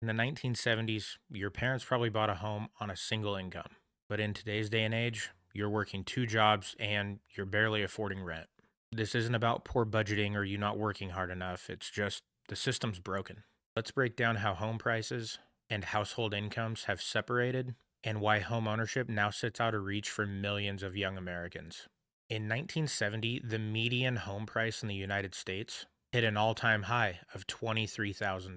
In the 1970s, your parents probably bought a home on a single income. But in today's day and age, you're working two jobs and you're barely affording rent. This isn't about poor budgeting or you not working hard enough. It's just the system's broken. Let's break down how home prices and household incomes have separated and why home ownership now sits out of reach for millions of young Americans. In 1970, the median home price in the United States hit an all time high of $23,000.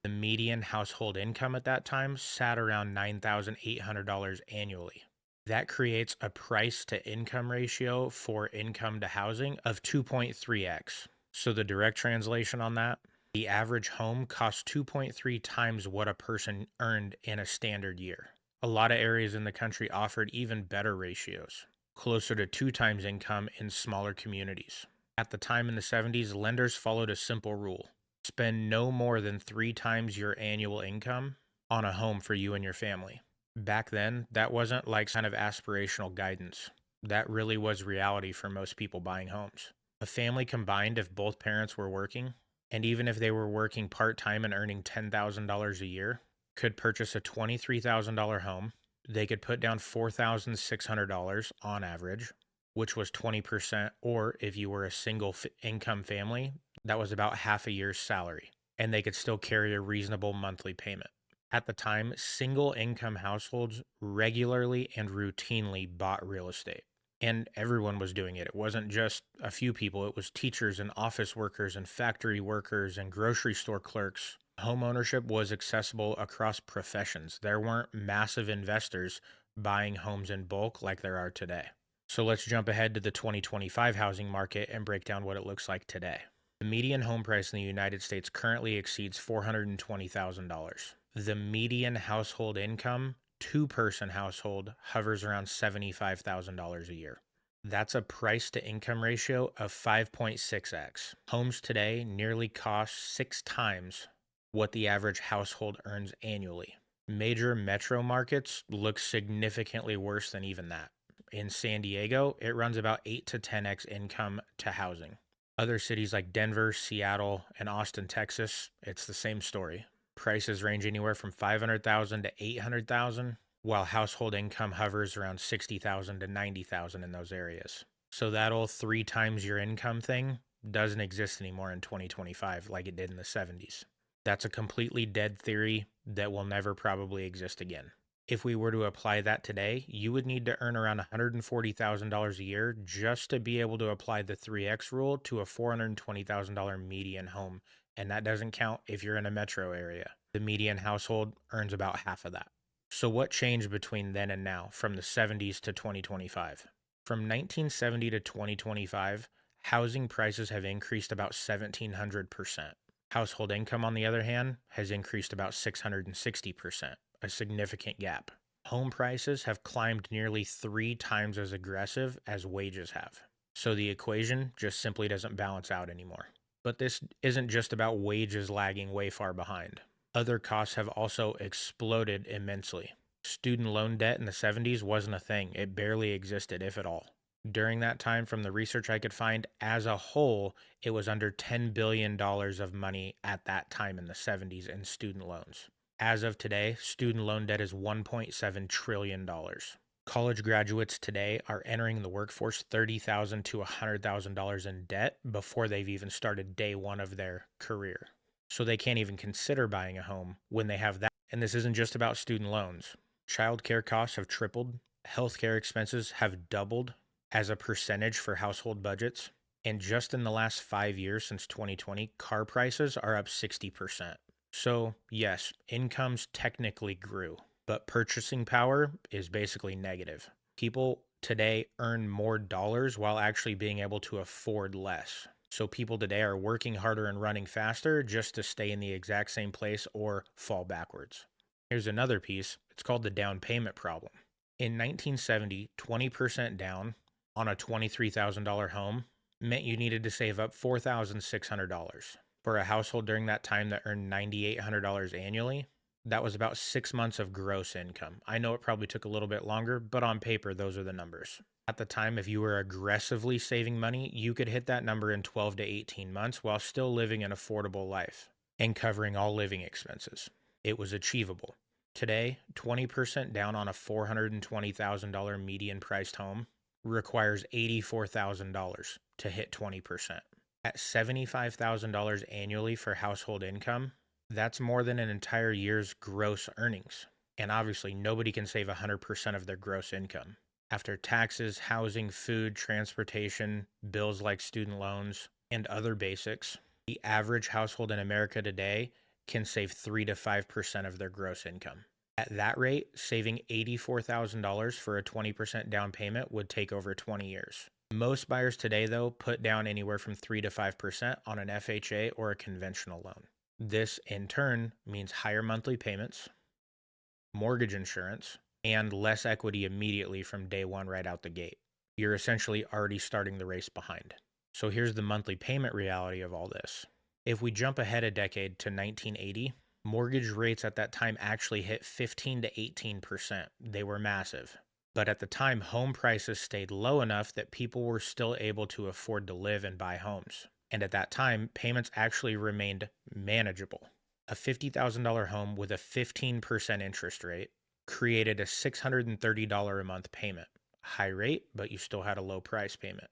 The median household income at that time sat around $9,800 annually. That creates a price to income ratio for income to housing of 2.3x. So, the direct translation on that, the average home costs 2.3 times what a person earned in a standard year. A lot of areas in the country offered even better ratios, closer to two times income in smaller communities. At the time in the 70s, lenders followed a simple rule: spend no more than three times your annual income on a home for you and your family. Back then, that wasn't like kind of aspirational guidance. That really was reality for most people buying homes. A family combined, if both parents were working, and even if they were working part time and earning $10,000 a year, could purchase a $23,000 home. They could put down $4,600 on average, which was 20%, or if you were a single income family, that was about half a year's salary, and they could still carry a reasonable monthly payment. At the time, single income households regularly and routinely bought real estate. And everyone was doing it. It wasn't just a few people, it was teachers and office workers and factory workers and grocery store clerks. Home ownership was accessible across professions. There weren't massive investors buying homes in bulk like there are today. So let's jump ahead to the 2025 housing market and break down what it looks like today. The median home price in the United States currently exceeds $420,000. The median household income, two-person household, hovers around $75,000 a year. That's a price to income ratio of 5.6x. Homes today nearly cost six times what the average household earns annually. Major metro markets look significantly worse than even that. In San Diego, it runs about 8 to 10x income to housing. Other cities like Denver, Seattle, and Austin, Texas, it's the same story. Prices range anywhere from 500,000 to 800,000, while household income hovers around 60,000 to 90,000 in those areas. So that old three times your income thing doesn't exist anymore in 2025 like it did in the 70s. That's a completely dead theory that will never probably exist again. If we were to apply that today, you would need to earn around $140,000 a year just to be able to apply the 3x rule to a $420,000 median home. And that doesn't count if you're in a metro area. The median household earns about half of that. So, what changed between then and now, from the 70s to 2025? From 1970 to 2025, housing prices have increased about 1,700%. Household income, on the other hand, has increased about 660%, a significant gap. Home prices have climbed nearly three times as aggressive as wages have. So the equation just simply doesn't balance out anymore. But this isn't just about wages lagging way far behind. Other costs have also exploded immensely. Student loan debt in the 70s wasn't a thing, it barely existed, if at all. During that time, from the research I could find, as a whole, it was under $10 billion of money at that time in the 70s in student loans. As of today, student loan debt is $1.7 trillion. College graduates today are entering the workforce $30,000 to $100,000 in debt before they've even started day one of their career. So they can't even consider buying a home when they have that. And this isn't just about student loans. Childcare costs have tripled, healthcare expenses have doubled as a percentage for household budgets. And just in the last 5 years since 2020, car prices are up 60%. So, yes, incomes technically grew, but purchasing power is basically negative. People today earn more dollars while actually being able to afford less. So, people today are working harder and running faster just to stay in the exact same place or fall backwards. Here's another piece, it's called the down payment problem. In 1970, 20% down on a $23,000 home meant you needed to save up $4,600. For a household during that time that earned $9,800 annually, that was about 6 months of gross income. I know it probably took a little bit longer, but on paper, those are the numbers. At the time, if you were aggressively saving money, you could hit that number in 12 to 18 months while still living an affordable life and covering all living expenses. It was achievable. Today, 20% down on a $420,000 median priced home requires $84,000 to hit 20%. At $75,000 annually for household income, that's more than an entire year's gross earnings. And obviously, nobody can save 100% of their gross income. After taxes, housing, food, transportation, bills like student loans, and other basics, the average household in America today can save 3 to 5% of their gross income. At that rate, saving $84,000 for a 20% down payment would take over 20 years. Most buyers today, though, put down anywhere from 3 to 5% on an FHA or a conventional loan. This, in turn, means higher monthly payments, mortgage insurance, and less equity immediately from day one right out the gate. You're essentially already starting the race behind. So here's the monthly payment reality of all this. If we jump ahead a decade to 1980, mortgage rates at that time actually hit 15 to 18%. They were massive. But at the time, home prices stayed low enough that people were still able to afford to live and buy homes. And at that time, payments actually remained manageable. A $50,000 home with a 15% interest rate created a $630 a month payment. High rate, but you still had a low price payment.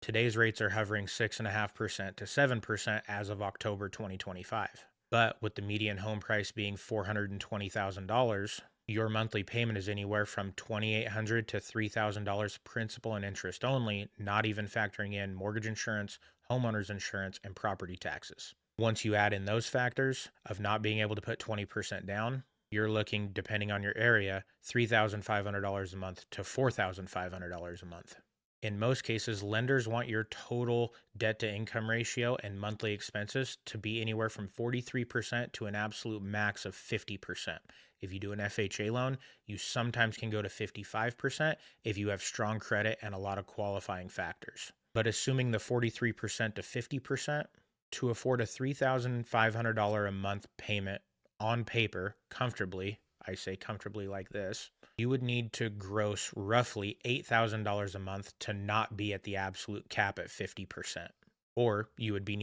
Today's rates are hovering 6.5% to 7% as of October 2025. But with the median home price being $420,000, your monthly payment is anywhere from $2,800 to $3,000 principal and interest only, not even factoring in mortgage insurance, homeowners insurance, and property taxes. Once you add in those factors of not being able to put 20% down, you're looking, depending on your area, $3,500 a month to $4,500 a month. In most cases, lenders want your total debt to income ratio and monthly expenses to be anywhere from 43% to an absolute max of 50%. If you do an FHA loan, you sometimes can go to 55% if you have strong credit and a lot of qualifying factors. But assuming the 43% to 50%, to afford a $3,500 a month payment on paper comfortably, I say comfortably like this, you would need to gross roughly $8,000 a month to not be at the absolute cap at 50%. Or you would be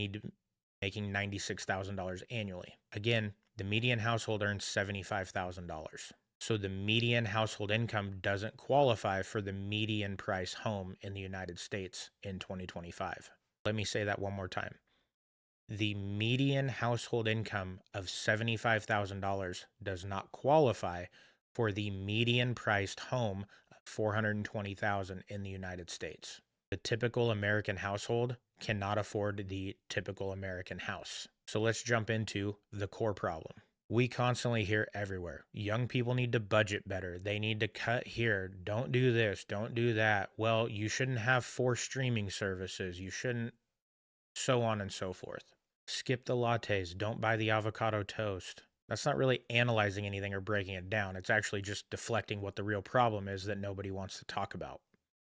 making $96,000 annually. Again, the median household earns $75,000. So the median household income doesn't qualify for the median price home in the United States in 2025. Let me say that one more time. The median household income of $75,000 does not qualify for the median priced home of $420,000 in the United States. The typical American household cannot afford the typical American house. So let's jump into the core problem. We constantly hear everywhere, young people need to budget better. They need to cut here. Don't do this. Don't do that. Well, you shouldn't have 4 streaming services. You shouldn't, so on and so forth. Skip the lattes. Don't buy the avocado toast. That's not really analyzing anything or breaking it down. It's actually just deflecting what the real problem is that nobody wants to talk about.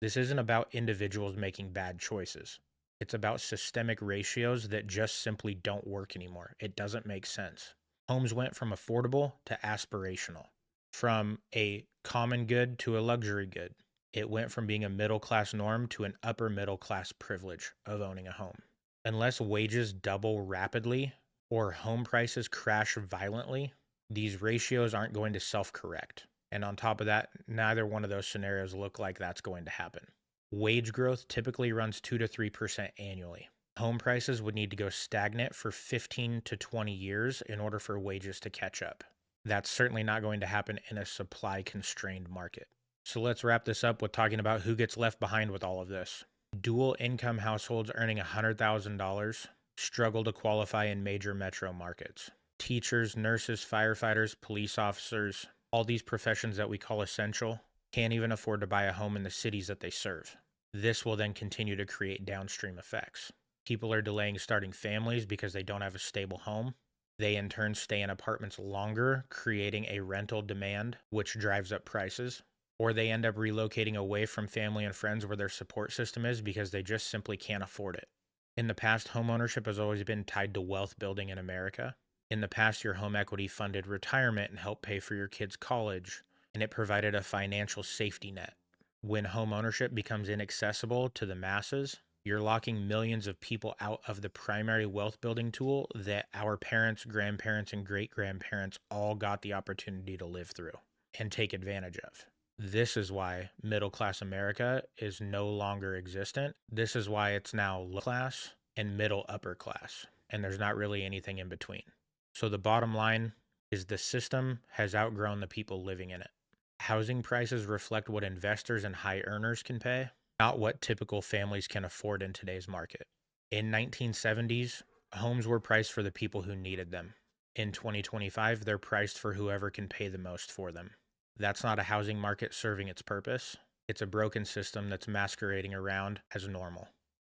This isn't about individuals making bad choices. It's about systemic ratios that just simply don't work anymore. It doesn't make sense. Homes went from affordable to aspirational, from a common good to a luxury good. It went from being a middle class norm to an upper middle class privilege of owning a home. Unless wages double rapidly or home prices crash violently, these ratios aren't going to self-correct. And on top of that, neither one of those scenarios look like that's going to happen. Wage growth typically runs 2 to 3% annually. Home prices would need to go stagnant for 15 to 20 years in order for wages to catch up. That's certainly not going to happen in a supply-constrained market. So let's wrap this up with talking about who gets left behind with all of this. Dual income households earning $100,000 struggle to qualify in major metro markets. Teachers, nurses, firefighters, police officers, all these professions that we call essential, can't even afford to buy a home in the cities that they serve. This will then continue to create downstream effects. People are delaying starting families because they don't have a stable home. They in turn stay in apartments longer, creating a rental demand, which drives up prices. Or they end up relocating away from family and friends where their support system is because they just simply can't afford it. In the past, homeownership has always been tied to wealth building in America. In the past, your home equity funded retirement and helped pay for your kids' college, and it provided a financial safety net. When homeownership becomes inaccessible to the masses, You're locking millions of people out of the primary wealth building tool that our parents, grandparents, and great grandparents all got the opportunity to live through and take advantage of. This is why middle class America is no longer existent. This is why it's now low class and middle upper class, and there's not really anything in between. So the bottom line is the system has outgrown the people living in it. Housing prices reflect what investors and high earners can pay, not what typical families can afford in today's market. In 1970s, homes were priced for the people who needed them. In 2025, they're priced for whoever can pay the most for them. That's not a housing market serving its purpose. It's a broken system that's masquerading around as normal.